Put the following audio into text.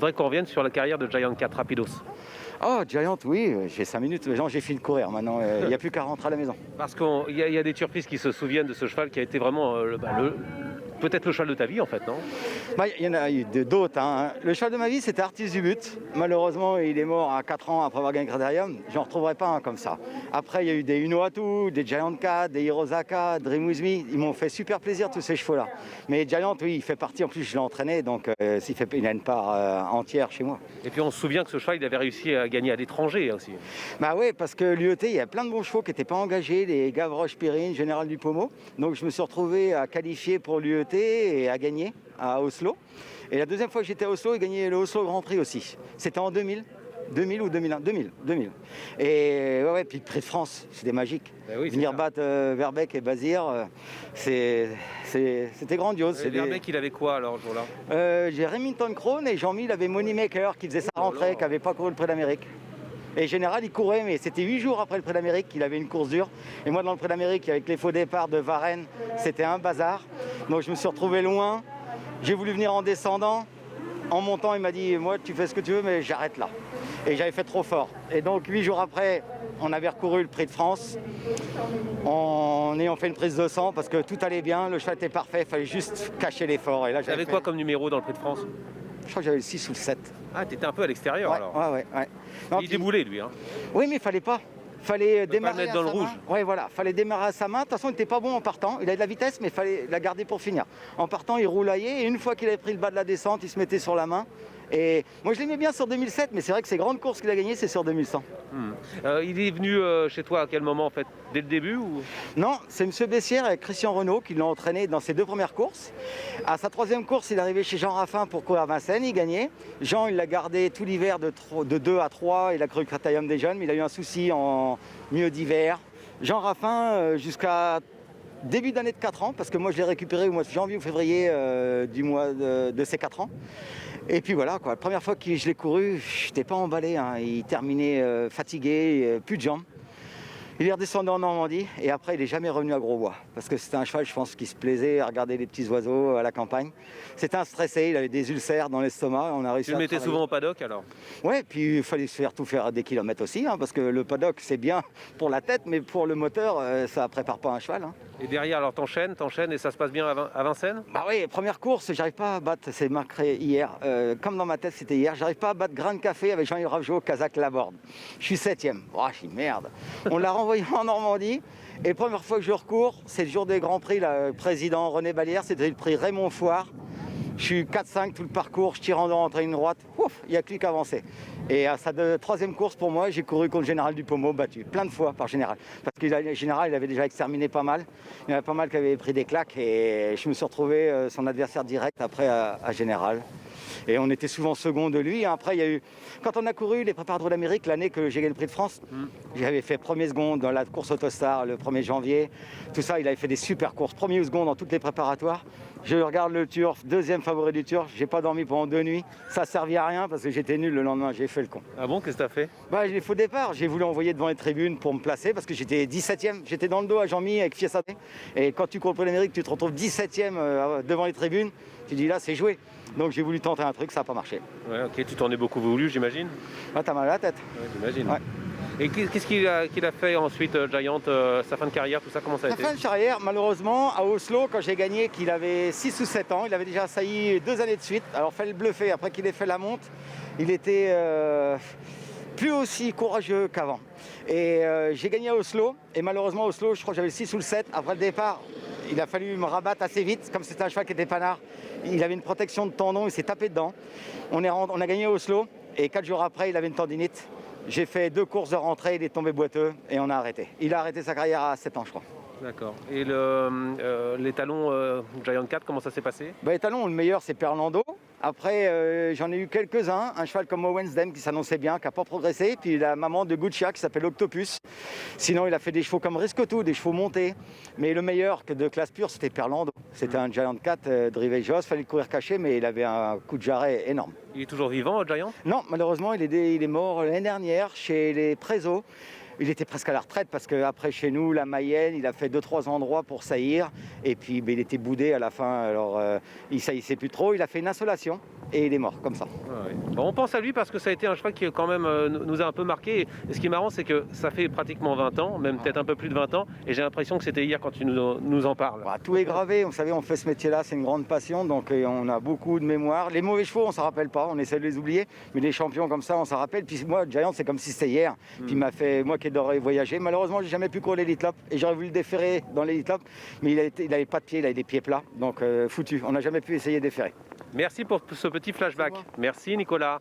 voudrais qu'on revienne sur la carrière de Giant 4 Rapidos. Oh, Giant, oui, j'ai 5 minutes. Non, j'ai fini de courir maintenant. Il n'y a plus qu'à rentrer à la maison. Parce qu'il y a des turfistes qui se souviennent de ce cheval qui a été vraiment peut-être le cheval de ta vie en fait, non? Bah, il y en a eu d'autres. Hein. Le cheval de ma vie, c'était Artis du But. Malheureusement, il est mort à 4 ans après avoir gagné Critérium. Je n'en retrouverai pas un comme ça. Après, il y a eu des Unoatu, des Giant 4, des Hirosaka, Dream With Me. Ils m'ont fait super plaisir, tous ces chevaux-là. Mais Giant, oui, il fait partie. En plus, je l'ai entraîné, donc il a une part entière chez moi. Et puis on se souvient que ce cheval, il avait réussi à gagner à l'étranger aussi. Bah oui, parce que l'UET, il y a plein de bons chevaux qui n'étaient pas engagés, les Gavroche-Pirine, Général du Pommeau. Donc je me suis retrouvé à qualifier pour l'UET et à gagner à Oslo. Et la deuxième fois que j'étais à Oslo, il gagnait le Oslo Grand Prix aussi. C'était en 2000. 2000 ou 2001 2000. Et ouais, puis le Prix de France, c'était magique. Ben oui, venir battre Verbeek et Bazir, c'était grandiose. Verbeek, il avait quoi alors ce jour-là? J'ai Remington Crone et Jean-Mi, il avait Moneymaker qui faisait sa rentrée, qui n'avait pas couru le Prix d'Amérique. Et Général, il courait, mais c'était 8 jours après le Prix d'Amérique qu'il avait une course dure. Et moi, dans le Prix d'Amérique, avec les faux départs de Varennes, c'était un bazar. Donc je me suis retrouvé loin. J'ai voulu venir en descendant. En montant, il m'a dit, moi, tu fais ce que tu veux, mais j'arrête là. Et j'avais fait trop fort. Et donc 8 jours après, on avait recouru le Prix de France en ayant fait une prise de sang parce que tout allait bien, le cheval était parfait, il fallait juste cacher l'effort. Et là, j'avais quoi comme numéro dans le Prix de France? Je crois que j'avais le 6 ou le 7. Ah, t'étais un peu à l'extérieur ouais, alors. Ouais. Non, il déboulait lui. Hein. Oui, mais il fallait pas. Fallait démarrer pas le mettre dans le rouge. Ouais, voilà. Fallait démarrer à sa main. De toute façon, il n'était pas bon en partant. Il avait de la vitesse, mais il fallait la garder pour finir. En partant, il roulaillait et une fois qu'il avait pris le bas de la descente, il se mettait sur la main. Et moi, je l'aimais bien sur 2007, mais c'est vrai que ces grandes courses qu'il a gagnées, c'est sur 2100. Il est venu chez toi à quel moment en fait? Dès le début ou... Non, c'est M. Bessières et Christian Renaud qui l'ont entraîné dans ses 2 premières courses. À sa 3e course, il est arrivé chez Jean Raffin pour courir à Vincennes, il gagnait. Jean, il l'a gardé tout l'hiver de 2 à 3, il a cru Critérium des jeunes, mais il a eu un souci en milieu d'hiver. Jean Raffin, jusqu'à début d'année de 4 ans, parce que moi je l'ai récupéré au mois de janvier ou février du mois de ses 4 ans. Et puis voilà, quoi. La première fois que je l'ai couru, je n'étais pas emballé. Hein. Il terminait fatigué, plus de jambes. Il est redescendu en Normandie et après il n'est jamais revenu à Grosbois. Parce que c'était un cheval, je pense, qui se plaisait à regarder les petits oiseaux à la campagne. C'était un stressé, il avait des ulcères dans l'estomac. On a réussi tu le mettais souvent au paddock alors? Ouais, puis il fallait se faire des kilomètres aussi, hein, parce que le paddock c'est bien pour la tête, mais pour le moteur, ça prépare pas un cheval. Hein. Et derrière, alors t'enchaînes et ça se passe bien à Vincennes? Bah oui, première course, j'arrive pas à battre, c'est marqué hier, comme dans ma tête c'était hier, j'arrive pas à battre Grain de Café avec Jean-Yves Ravgeot, Kazakh Laborde. Je suis 7e. Oh, je suis merde. On l'a renvoyé en Normandie, et première fois que je recours, c'est le jour des Grands Prix, le président René Ballière, c'était le prix Raymond Foire. Je suis 4-5 tout le parcours, je tire en droite, une droite, ouf, il n'y a plus qu'à avancer. Et à sa 3e course pour moi, j'ai couru contre Général du Pommeau, battu plein de fois par Général. Parce que Général, il avait déjà exterminé pas mal. Il y en avait pas mal qui avaient pris des claques et je me suis retrouvé son adversaire direct après à Général. Et on était souvent second de lui. Après, il y a eu, quand on a couru les préparateurs d'Amérique, l'année que j'ai gagné le Prix de France, j'avais fait premier second dans la course Autostar le 1er janvier. Tout ça, il avait fait des super courses, premier ou second dans toutes les préparatoires. Je regarde le Turf, 2e favori du Turf. J'ai pas dormi pendant 2 nuits. Ça ne servait à rien parce que j'étais nul le lendemain. J'ai fait le con. Ah bon, qu'est-ce que t'as fait? Bah, j'ai fait au départ. J'ai voulu envoyer devant les tribunes pour me placer parce que j'étais 17e. J'étais dans le dos à Jean-Mi avec Fiesade. Et quand tu cours pour l'Amérique, tu te retrouves 17e devant les tribunes. Tu dis là, c'est joué. Donc j'ai voulu tenter un truc, ça n'a pas marché. Ouais, ok, tu t'en es beaucoup voulu, j'imagine? Ah, t'as mal à la tête. Ouais, j'imagine. Ouais. Et qu'est-ce qu'il a fait ensuite, Giant, sa fin de carrière, tout ça, comment ça a été? Sa fin de carrière, malheureusement, à Oslo, quand j'ai gagné, qu'il avait 6 ou 7 ans, il avait déjà assailli 2 années de suite. Alors fallait le bluffer, après qu'il ait fait la monte, il était plus aussi courageux qu'avant. Et j'ai gagné à Oslo, et malheureusement à Oslo, je crois que j'avais le 6 ou le 7. Après le départ, il a fallu me rabattre assez vite, comme c'était un cheval qui était panard. Il avait une protection de tendon, il s'est tapé dedans. On a gagné à Oslo, et 4 jours après, il avait une tendinite. J'ai fait 2 courses de rentrée, il est tombé boiteux, et on a arrêté. Il a arrêté sa carrière à 7 ans, je crois. D'accord. Et les talons Giant 4, comment ça s'est passé? Les talons, le meilleur, c'est Perlando. Après, j'en ai eu quelques-uns. Un cheval comme Owensdem qui s'annonçait bien, qui n'a pas progressé. Puis la maman de Guccia qui s'appelle Octopus. Sinon, il a fait des chevaux comme Riscotou, des chevaux montés. Mais le meilleur de classe pure, c'était Perlando. C'était un Giant 4 drivé Joss. Fallait courir caché, mais il avait un coup de jarret énorme. Il est toujours vivant, Giant? Non, malheureusement, il est mort l'année dernière chez les Prézo. il était presque à la retraite parce qu'après chez nous, la Mayenne, il a fait 2-3 endroits pour saillir et puis il était boudé à la fin. Alors il saillissait plus trop, il a fait une insolation et il est mort comme ça. Ah oui. Bon, on pense à lui parce que ça a été un cheval qui quand même nous a un peu marqué. Et ce qui est marrant, c'est que ça fait pratiquement 20 ans, même peut-être un peu plus de 20 ans, et j'ai l'impression que c'était hier quand tu nous en parles. Voilà, tout est gravé, vous savez, on fait ce métier-là, c'est une grande passion, donc on a beaucoup de mémoire. Les mauvais chevaux, on s'en rappelle pas, on essaie de les oublier, mais les champions comme ça, on s'en rappelle. Puis moi, Giant, c'est comme si c'était hier. Puis il m'a fait, moi qui adorais voyager, malheureusement, j'ai jamais pu courir l'Elite Lopp et j'aurais voulu le déférer dans l'Elite Lopp, mais il avait pas de pied, il avait des pieds plats, donc foutu. On n'a jamais pu essayer de déférer. Merci pour ce petit flashback. Merci Nicolas.